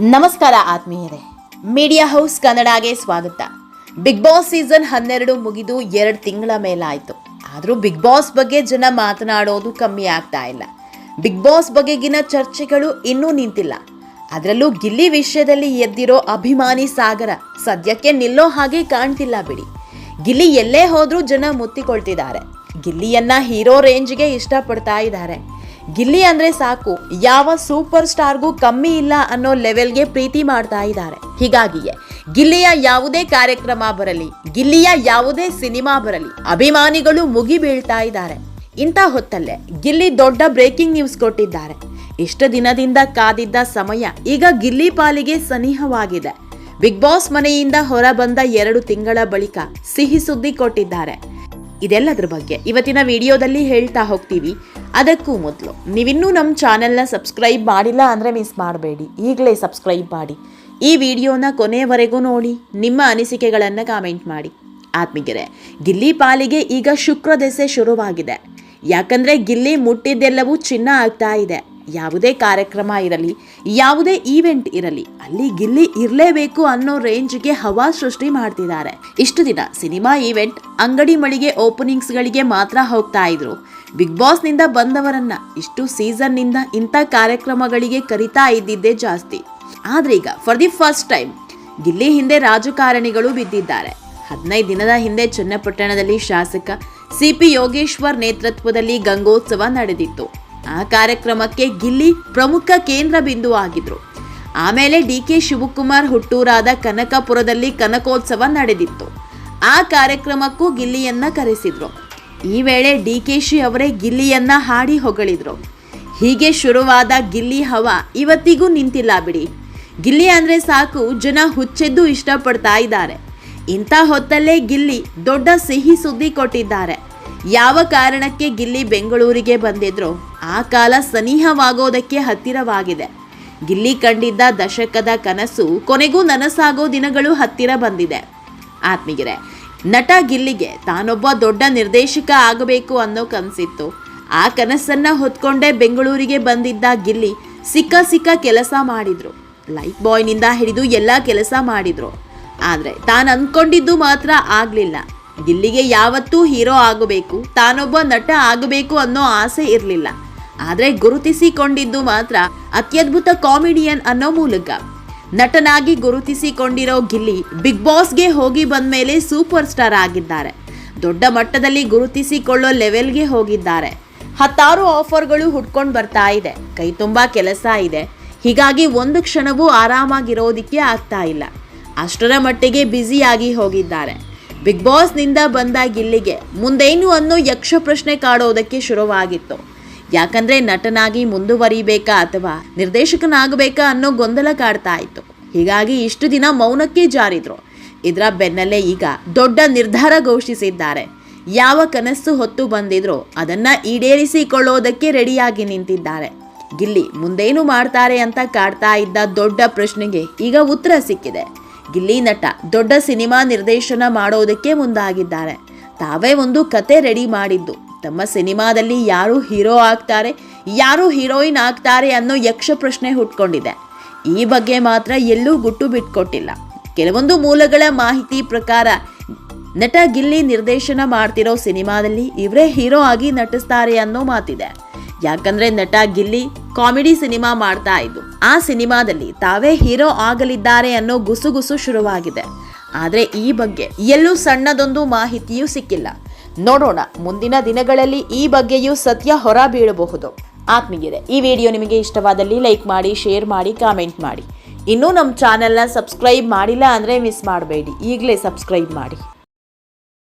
ನಮಸ್ಕಾರ ಆತ್ಮೀಯರೇ, media house ಕನ್ನಡಗೆ ಸ್ವಾಗತ. ಬಿಗ್ ಬಾಸ್ ಸೀಸನ್ 12 ಮುಗಿದು 2 ತಿಂಗಳ ಮೇಲಾಯಿತು. ಆದರೂ ಬಿಗ್ ಬಾಸ್ ಬಗ್ಗೆ ಜನ ಮಾತನಾಡೋದು ಕಮ್ಮಿ ಆಗ್ತಾ ಇಲ್ಲ. ಬಿಗ್ ಬಾಸ್ ಬಗೆಗಿನ ಚರ್ಚೆಗಳು ಇನ್ನೂ ನಿಂತಿಲ್ಲ. ಅದರಲ್ಲೂ ಗಿಲ್ಲಿ ವಿಷಯದಲ್ಲಿ ಎದ್ದಿರೋ ಅಭಿಮಾನಿ ಸಾಗರ ಸದ್ಯಕ್ಕೆ ನಿಲ್ಲೋ ಹಾಗೆ ಕಾಣ್ತಿಲ್ಲ ಬಿಡಿ. ಗಿಲ್ಲಿ ಎಲ್ಲೇ ಹೋದ್ರೂ ಜನ ಮುತ್ತಿಕೊಳ್ತಿದ್ದಾರೆ. ಗಿಲ್ಲಿಯನ್ನ ಹೀರೋ ರೇಂಜ್ಗೆ ಇಷ್ಟಪಡ್ತಾ ಇದ್ದಾರೆ. ಗಿಲ್ಲಿ ಅಂದ್ರೆ ಸಾಕು, ಯಾವ ಸೂಪರ್ ಸ್ಟಾರ್ಗೂ ಕಮ್ಮಿ ಇಲ್ಲ ಅನ್ನೋ ಲೆವೆಲ್ಗೆ ಪ್ರೀತಿ ಮಾಡ್ತಾ ಇದ್ದಾರೆ. ಹೀಗಾಗಿಯೇ ಗಿಲ್ಲಿಯ ಯಾವುದೇ ಕಾರ್ಯಕ್ರಮ ಬರಲಿ, ಗಿಲ್ಲಿಯ ಯಾವುದೇ ಸಿನಿಮಾ ಬರಲಿ, ಅಭಿಮಾನಿಗಳು ಮುಗಿ ಬೀಳ್ತಾ ಇದ್ದಾರೆ. ಇಂಥ ಹೊತ್ತಲ್ಲೇ ಗಿಲ್ಲಿ ದೊಡ್ಡ ಬ್ರೇಕಿಂಗ್ ನ್ಯೂಸ್ ಕೊಟ್ಟಿದ್ದಾರೆ. ಇಷ್ಟು ದಿನದಿಂದ ಕಾದಿದ್ದ ಸಮಯ ಈಗ ಗಿಲ್ಲಿ ಪಾಲಿಗೆ ಸನಿಹವಾಗಿದೆ. ಬಿಗ್ ಬಾಸ್ ಮನೆಯಿಂದ ಹೊರಬಂದ 2 ತಿಂಗಳ ಬಳಿಕ ಸಿಹಿ ಸುದ್ದಿ ಕೊಟ್ಟಿದ್ದಾರೆ. ಇದೆಲ್ಲದರ ಬಗ್ಗೆ ಇವತ್ತಿನ ವಿಡಿಯೋದಲ್ಲಿ ಹೇಳ್ತಾ ಹೋಗ್ತೀವಿ. ಅದಕ್ಕೂ ಮೊದಲು ನೀವಿನ್ನೂ ನಮ್ಮ ಚಾನೆಲ್ನ ಸಬ್ಸ್ಕ್ರೈಬ್ ಮಾಡಿಲ್ಲ ಅಂದರೆ ಮಿಸ್ ಮಾಡಬೇಡಿ, ಈಗಲೇ ಸಬ್ಸ್ಕ್ರೈಬ್ ಮಾಡಿ. ಈ ವಿಡಿಯೋನ ಕೊನೆಯವರೆಗೂ ನೋಡಿ, ನಿಮ್ಮ ಅನಿಸಿಕೆಗಳನ್ನು ಕಾಮೆಂಟ್ ಮಾಡಿ. ಆತ್ಮೀಯರೇ, ಗಿಲ್ಲಿ ಪಾಲಿಗೆ ಈಗ ಶುಕ್ರ ದೆಸೆ ಶುರುವಾಗಿದೆ. ಯಾಕಂದರೆ ಗಿಲ್ಲಿ ಮುಟ್ಟಿದ್ದೆಲ್ಲವೂ ಚಿನ್ನ ಆಗ್ತಾ ಇದೆ. ಯಾವುದೇ ಕಾರ್ಯಕ್ರಮ ಇರಲಿ, ಯಾವುದೇ ಈವೆಂಟ್ ಇರಲಿ, ಅಲ್ಲಿ ಗಿಲ್ಲಿ ಇರಲೇಬೇಕು ಅನ್ನೋ ರೇಂಜ್ಗೆ ಹವಾ ಸೃಷ್ಟಿ ಮಾಡ್ತಿದ್ದಾರೆ. ಇಷ್ಟು ದಿನ ಸಿನಿಮಾ ಈವೆಂಟ್, ಅಂಗಡಿ ಮಳಿಗೆ ಓಪನಿಂಗ್ಸ್ಗಳಿಗೆ ಮಾತ್ರ ಹೋಗ್ತಾ ಇದ್ರು. ಬಿಗ್ ಬಾಸ್ನಿಂದ ಬಂದವರನ್ನ ಇಷ್ಟು ಸೀಸನ್ನಿಂದ ಇಂಥ ಕಾರ್ಯಕ್ರಮಗಳಿಗೆ ಕರಿತಾ ಇದ್ದಿದ್ದೇ ಜಾಸ್ತಿ. ಆದ್ರೆ ಈಗ for the first time Gilli ಹಿಂದೆ ರಾಜಕಾರಣಿಗಳು ಬಿದ್ದಿದ್ದಾರೆ. 15 ದಿನದ ಹಿಂದೆ ಚನ್ನಪಟ್ಟಣದಲ್ಲಿ ಶಾಸಕ ಸಿಪಿ ಯೋಗೇಶ್ವರ್ ನೇತೃತ್ವದಲ್ಲಿ ಗಂಗೋತ್ಸವ ನಡೆದಿತ್ತು. ಆ ಕಾರ್ಯಕ್ರಮಕ್ಕೆ ಗಿಲ್ಲಿ ಪ್ರಮುಖ ಕೇಂದ್ರ ಬಿಂದು ಆಗಿದ್ರು. ಆಮೇಲೆ ಡಿಕೆ ಶಿವಕುಮಾರ್ ಹುಟ್ಟೂರಾದ ಕನಕಪುರದಲ್ಲಿ ಕನಕೋತ್ಸವ ನಡೆದಿತ್ತು. ಆ ಕಾರ್ಯಕ್ರಮಕ್ಕೂ ಗಿಲ್ಲಿಯನ್ನ ಕರೆಸಿದ್ರು. ಈ ವೇಳೆ ಡಿಕೆಶಿ ಅವರೇ ಗಿಲ್ಲಿಯನ್ನ ಹಾಡಿ ಹೊಗಳಿದ್ರು. ಹೀಗೆ ಶುರುವಾದ ಗಿಲ್ಲಿ ಹವಾ ಇವತ್ತಿಗೂ ನಿಂತಿಲ್ಲ ಬಿಡಿ. ಗಿಲ್ಲಿ ಅಂದ್ರೆ ಸಾಕು, ಜನ ಹುಚ್ಚೆದ್ದು ಇಷ್ಟಪಡ್ತಾ ಇದ್ದಾರೆ. ಇಂಥ ಹೊತ್ತಲ್ಲೇ ಗಿಲ್ಲಿ ದೊಡ್ಡ ಸಿಹಿ ಸುದ್ದಿ ಕೊಟ್ಟಿದ್ದಾರೆ. ಯಾವ ಕಾರಣಕ್ಕೆ ಗಿಲ್ಲಿ ಬೆಂಗಳೂರಿಗೆ ಬಂದಿದ್ರೋ ಆ ಕಾಲ ಸನಿಹವಾಗೋದಕ್ಕೆ ಹತ್ತಿರವಾಗಿದೆ. ಗಿಲ್ಲಿ ಕಂಡಿದ್ದ ದಶಕದ ಕನಸು ಕೊನೆಗೂ ನನಸಾಗೋ ದಿನಗಳು ಹತ್ತಿರ ಬಂದಿದೆ. ಆತ್ಮೀಯರೇ, ನಟ ಗಿಲ್ಲಿಗೆ ತಾನೊಬ್ಬ ದೊಡ್ಡ ನಿರ್ದೇಶಕ ಆಗಬೇಕು ಅನ್ನೋ ಕನಸಿತ್ತು. ಆ ಕನಸನ್ನ ಹೊತ್ಕೊಂಡೇ ಬೆಂಗಳೂರಿಗೆ ಬಂದಿದ್ದ ಗಿಲ್ಲಿ ಸಿಕ್ಕ ಕೆಲಸ ಮಾಡಿದ್ರು. ಲೈಫ್ ಬಾಯ್ನಿಂದ ಹಿಡಿದು ಎಲ್ಲ ಕೆಲಸ ಮಾಡಿದ್ರು. ಆದರೆ ತಾನು ಅಂದ್ಕೊಂಡಿದ್ದು ಮಾತ್ರ ಆಗಲಿಲ್ಲ. ಗಿಲ್ಲಿಗೆ ಯಾವತ್ತೂ ಹೀರೋ ಆಗಬೇಕು, ತಾನೊಬ್ಬ ನಟ ಆಗಬೇಕು ಅನ್ನೋ ಆಸೆ ಇರಲಿಲ್ಲ. ಆದರೆ ಗುರುತಿಸಿಕೊಂಡಿದ್ದು ಮಾತ್ರ ಅತ್ಯದ್ಭುತ ಕಾಮಿಡಿಯನ್ ಅನ್ನೋ ಮೂಲಕ. ನಟನಾಗಿ ಗುರುತಿಸಿಕೊಂಡಿರೋ ಗಿಲ್ಲಿ ಬಿಗ್ ಬಾಸ್ಗೆ ಹೋಗಿ ಬಂದ ಮೇಲೆ ಸೂಪರ್ ಸ್ಟಾರ್ ಆಗಿದ್ದಾರೆ. ದೊಡ್ಡ ಮಟ್ಟದಲ್ಲಿ ಗುರುತಿಸಿಕೊಳ್ಳೋ ಲೆವೆಲ್ಗೆ ಹೋಗಿದ್ದಾರೆ. 10 ಆಫರ್ಗಳು ಹುಡ್ಕೊಂಡು ಬರ್ತಾ ಇದೆ. ಕೈ ತುಂಬಾ ಕೆಲಸ ಇದೆ. ಹೀಗಾಗಿ ಒಂದು ಕ್ಷಣವೂ ಆರಾಮಾಗಿರೋದಿಕ್ಕೆ ಆಗ್ತಾ ಇಲ್ಲ. ಅಷ್ಟರ ಮಟ್ಟಿಗೆ ಬ್ಯುಸಿಯಾಗಿ ಹೋಗಿದ್ದಾರೆ. ಬಿಗ್ ಬಾಸ್ನಿಂದ ಬಂದ ಗಿಲ್ಲಿಗೆ ಮುಂದೇನು ಅನ್ನೋ ಯಕ್ಷ ಪ್ರಶ್ನೆ ಕಾಡೋದಕ್ಕೆ ಶುರುವಾಗಿತ್ತು. ಯಾಕಂದ್ರೆ ನಟನಾಗಿ ಮುಂದುವರಿಬೇಕಾ ಅಥವಾ ನಿರ್ದೇಶಕನಾಗಬೇಕಾ ಅನ್ನೋ ಗೊಂದಲ ಕಾಡ್ತಾ ಇತ್ತು. ಹೀಗಾಗಿ ಇಷ್ಟು ದಿನ ಮೌನಕ್ಕೆ ಜಾರಿದ್ರು. ಇದರ ಬೆನ್ನಲ್ಲೇ ಈಗ ದೊಡ್ಡ ನಿರ್ಧಾರ ಘೋಷಿಸಿದ್ದಾರೆ. ಯಾವ ಕನಸು ಹೊತ್ತು ಬಂದಿದ್ರೋ ಅದನ್ನ ಈಡೇರಿಸಿಕೊಳ್ಳೋದಕ್ಕೆ ರೆಡಿಯಾಗಿ ನಿಂತಿದ್ದಾರೆ. ಗಿಲ್ಲಿ ಮುಂದೇನು ಮಾಡ್ತಾರೆ ಅಂತ ಕಾಡ್ತಾ ಇದ್ದ ದೊಡ್ಡ ಪ್ರಶ್ನೆಗೆ ಈಗ ಉತ್ತರ ಸಿಕ್ಕಿದೆ. ಗಿಲ್ಲಿ ನಟ ದೊಡ್ಡ ಸಿನಿಮಾ ನಿರ್ದೇಶನ ಮಾಡೋದಕ್ಕೆ ಮುಂದಾಗಿದ್ದಾರೆ. ತಾವೇ ಒಂದು ಕತೆ ರೆಡಿ ಮಾಡಿದ್ದು. ತಮ್ಮ ಸಿನಿಮಾದಲ್ಲಿ ಯಾರು ಹೀರೋ ಆಗ್ತಾರೆ, ಯಾರು ಹೀರೋಯಿನ್ ಆಗ್ತಾರೆ ಅನ್ನೋ ಯಕ್ಷ ಪ್ರಶ್ನೆ ಹುಟ್ಕೊಂಡಿದೆ. ಈ ಬಗ್ಗೆ ಮಾತ್ರ ಎಲ್ಲೂ ಗುಟ್ಟು ಬಿಟ್ಕೊಟ್ಟಿಲ್ಲ. ಕೆಲವೊಂದು ಮೂಲಗಳ ಮಾಹಿತಿ ಪ್ರಕಾರ ನಟ ಗಿಲ್ಲಿ ನಿರ್ದೇಶನ ಮಾಡ್ತಿರೋ ಸಿನಿಮಾದಲ್ಲಿ ಇವರೇ ಹೀರೋ ಆಗಿ ನಟಿಸ್ತಾರೆ ಅನ್ನೋ ಮಾತಿದೆ. ಯಾಕಂದ್ರೆ ನಟ ಗಿಲ್ಲಿ ಕಾಮಿಡಿ ಸಿನಿಮಾ ಮಾಡ್ತಾ ಇದ್ದು ಆ ಸಿನಿಮಾದಲ್ಲಿ ತಾವೇ ಹೀರೋ ಆಗಲಿದ್ದಾರೆ ಅನ್ನೋ ಗುಸುಗುಸು ಶುರುವಾಗಿದೆ. ಆದ್ರೆ ಈ ಬಗ್ಗೆ ಎಲ್ಲೂ ಸಣ್ಣದೊಂದು ಮಾಹಿತಿಯೂ ಸಿಕ್ಕಿಲ್ಲ. ನೋಡೋಣ, ಮುಂದಿನ ದಿನಗಳಲ್ಲಿ ಈ ಬಗ್ಗೆಯೂ ಸತ್ಯ ಹೊರ ಬೀಳಬಹುದು. ಆತ್ಮೀಯರೇ, ಈ ವಿಡಿಯೋ ನಿಮಗೆ ಇಷ್ಟವಾದಲ್ಲಿ ಲೈಕ್ ಮಾಡಿ, ಶೇರ್ ಮಾಡಿ, ಕಾಮೆಂಟ್ ಮಾಡಿ. ಇನ್ನೂ ನಮ್ಮ ಚಾನೆಲ್ನ ಸಬ್ಸ್ಕ್ರೈಬ್ ಮಾಡಿಲ್ಲ ಅಂದರೆ ಮಿಸ್ ಮಾಡಬೇಡಿ, ಈಗಲೇ ಸಬ್ಸ್ಕ್ರೈಬ್ ಮಾಡಿ.